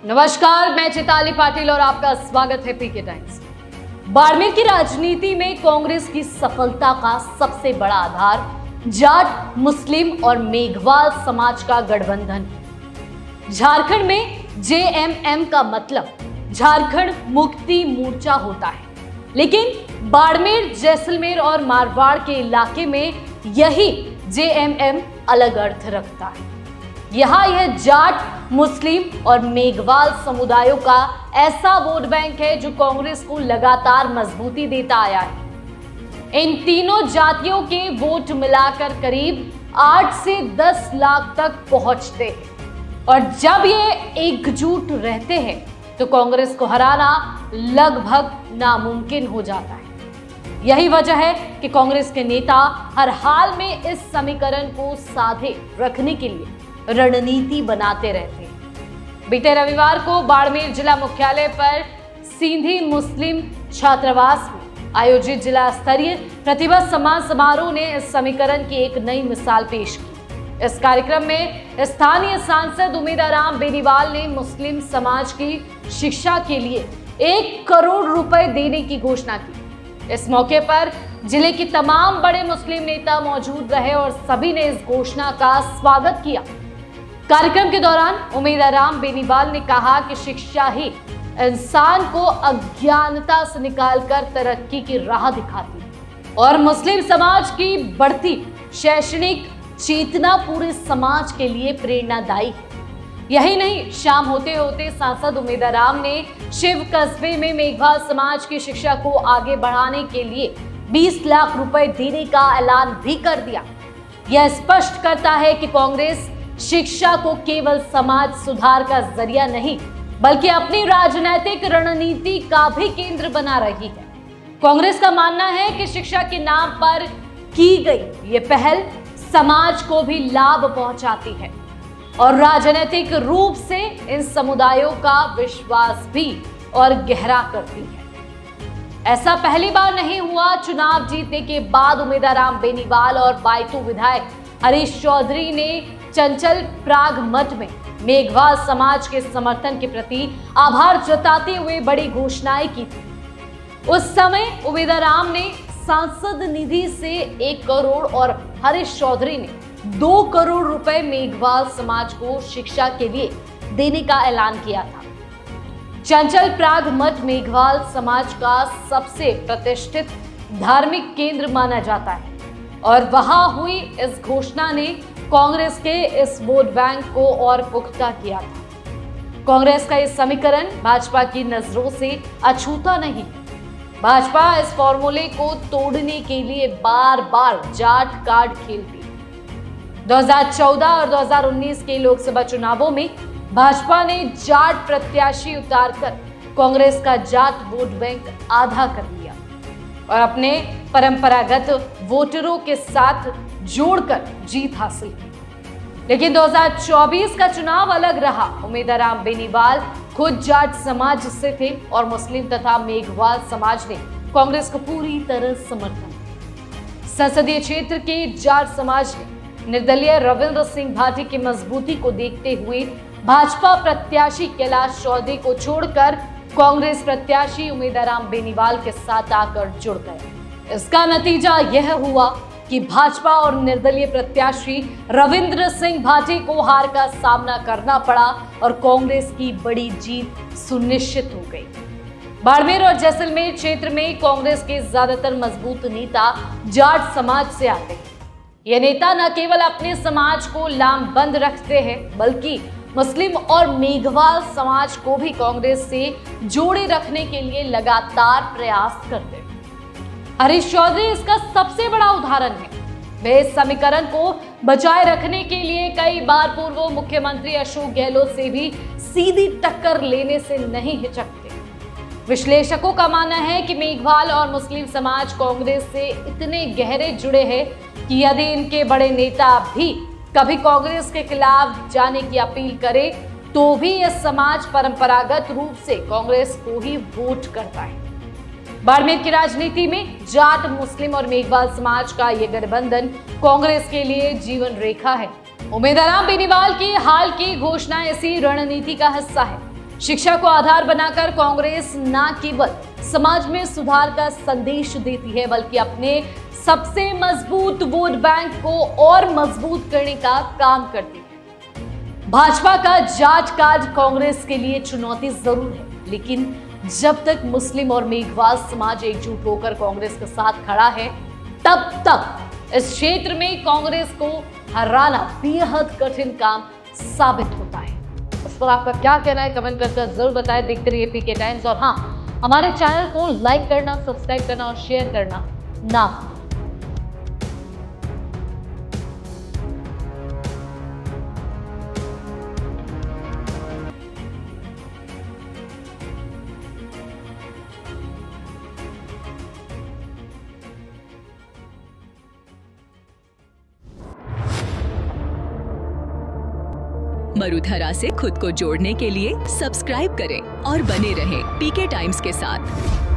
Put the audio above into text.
नमस्कार, मैं चैताली पाटिल और आपका स्वागत है पीके टाइम्स। बाड़मेर की राजनीति में कांग्रेस की सफलता का सबसे बड़ा आधार जाट, मुस्लिम और मेघवाल समाज का गठबंधन। झारखंड में जेएमएम का मतलब झारखंड मुक्ति मोर्चा होता है, लेकिन बाड़मेर, जैसलमेर और मारवाड़ के इलाके में यही जेएमएम अलग अर्थ रखता है। यहाँ यह जाट, मुस्लिम और मेघवाल समुदायों का ऐसा वोट बैंक है जो कांग्रेस को लगातार मजबूती देता आया है। इन तीनों जातियों के वोट मिलाकर करीब 8 से 10 लाख तक पहुंचते हैं और जब ये एकजुट रहते हैं तो कांग्रेस को हराना लगभग नामुमकिन हो जाता है। यही वजह है कि कांग्रेस के नेता हर हाल में इस समीकरण को साधे रखने के लिए रणनीति बनाते रहते हैं। बीते रविवार को बाड़मेर जिला मुख्यालय पर सींधी मुस्लिम छात्रावास में आयोजित जिला स्तरीय प्रतिभा सम्मान समारोह ने इस समीकरण की एक नई मिसाल पेश की। इस कार्यक्रम में स्थानीय सांसद उमेदाराम बेनीवाल ने मुस्लिम समाज की शिक्षा के लिए 1 करोड़ रुपए देने की घोषणा की। इस मौके पर जिले के तमाम बड़े मुस्लिम नेता मौजूद रहे और सभी ने इस घोषणा का स्वागत किया। कार्यक्रम के दौरान उमेदाराम बेनीवाल ने कहा कि शिक्षा ही इंसान को अज्ञानता से निकालकर तरक्की की राह दिखाती है और मुस्लिम समाज की बढ़ती शैक्षणिक चेतना पूरे समाज के लिए प्रेरणादायी है। यही नहीं, शाम होते होते सांसद उमेदाराम ने शिव कस्बे में मेघवाल समाज की शिक्षा को आगे बढ़ाने के लिए 20 लाख रुपए देने का ऐलान भी कर दिया। यह स्पष्ट करता है कि कांग्रेस शिक्षा को केवल समाज सुधार का जरिया नहीं बल्कि अपनी राजनीतिक रणनीति का भी केंद्र बना रही है। कांग्रेस का मानना है कि शिक्षा के नाम पर की गई ये पहल समाज को भी लाभ पहुंचाती है और राजनीतिक रूप से इन समुदायों का विश्वास भी और गहरा करती है। ऐसा पहली बार नहीं हुआ। चुनाव जीतने के बाद उमेदाराम बेनीवाल और बायतू विधायक हरीश चौधरी ने चंचल प्राग मठ में मेघवाल समाज के समर्थन के प्रति आभार जताते हुए बड़ी घोषणाएं की थी। उस समय उमेदाराम ने सांसद निधि से 1 करोड़ और हरीश चौधरी ने 2 करोड़ रुपए मेघवाल समाज को शिक्षा के लिए देने का ऐलान किया था। चंचल प्राग मठ मेघवाल समाज का सबसे प्रतिष्ठित धार्मिक केंद्र माना जाता है और वहां हुई इस घोषणा ने कांग्रेस के इस वोट बैंक को और पुख्ता किया था। कांग्रेस का इस समीकरण भाजपा की नजरों से अछूता नहीं। भाजपा इस फॉर्मूले को तोड़ने के लिए बार बार जाट कार्ड खेलती है। 2014 और 2019 के लोकसभा चुनावों में भाजपा ने जाट प्रत्याशी उतारकर कांग्रेस का जाट वोट बैंक आधा कर लिया और अपने परंपरागत वोटरों के साथ जोड़कर जीत हासिल की। लेकिन 2024 का चुनाव अलग रहा। उमेदाराम बेनीवाल खुद जाट समाज से थे और मुस्लिम तथा मेघवाल समाज ने कांग्रेस को पूरी तरह समर्थन। संसदीय क्षेत्र के जाट समाज ने निर्दलीय रविंद्र सिंह भाटी की मजबूती को देखते हुए भाजपा प्रत्याशी कैलाश चौधरी को छोड़कर कांग्रेस प्रत्याशी उमेदाराम बेनीवाल के साथ आकर जुड़ गए। इसका नतीजा यह हुआ कि भाजपा और निर्दलीय प्रत्याशी रविंद्र सिंह भाटी को हार का सामना करना पड़ा और कांग्रेस की बड़ी जीत सुनिश्चित हो गई। बाड़मेर और जैसलमेर क्षेत्र में कांग्रेस के ज्यादातर मजबूत नेता जाट समाज से आते हैं। ये नेता न केवल अपने समाज को लामबंद रखते हैं बल्कि मुस्लिम और मेघवाल समाज को भी कांग्रेस से जोड़े रखने के लिए लगातार प्रयास करते हैं। हरीश चौधरी इसका सबसे बड़ा उदाहरण है। वे इस समीकरण को बचाए रखने के लिए कई बार पूर्व मुख्यमंत्री अशोक गहलोत से भी सीधी टक्कर लेने से नहीं हिचकते। विश्लेषकों का मानना है कि मेघवाल और मुस्लिम समाज कांग्रेस से इतने गहरे जुड़े हैं कि यदि इनके बड़े नेता भी कभी कांग्रेस के खिलाफ जाने की अपील करे तो भी यह समाज परंपरागत रूप से कांग्रेस को ही वोट करता है। बाड़मेर की राजनीति में जाट, मुस्लिम और मेघवाल समाज का यह गठबंधन कांग्रेस के लिए जीवन रेखा है। उमेदाराम बेनीवाल की हाल की घोषणा इसी रणनीति का हिस्सा है। शिक्षा को आधार बनाकर कांग्रेस न केवल समाज में सुधार का संदेश देती है बल्कि अपने सबसे मजबूत वोट बैंक को और मजबूत करने का काम करती है। भाजपा का जाट कार्ड कांग्रेस के लिए चुनौती जरूर है, लेकिन जब तक मुस्लिम और मेघवाल समाज एकजुट होकर कांग्रेस के साथ खड़ा है, तब तक इस क्षेत्र में कांग्रेस को हराना बेहद कठिन काम साबित होता है। उस पर आपका क्या कहना है कमेंट करके जरूर बताएं। देखते रहिए पीके टाइम्स और हाँ, हमारे चैनल को लाइक करना, सब्सक्राइब करना और शेयर करना ना भूलें। मरुधरा से खुद को जोड़ने के लिए सब्सक्राइब करें और बने रहें पीके टाइम्स के साथ।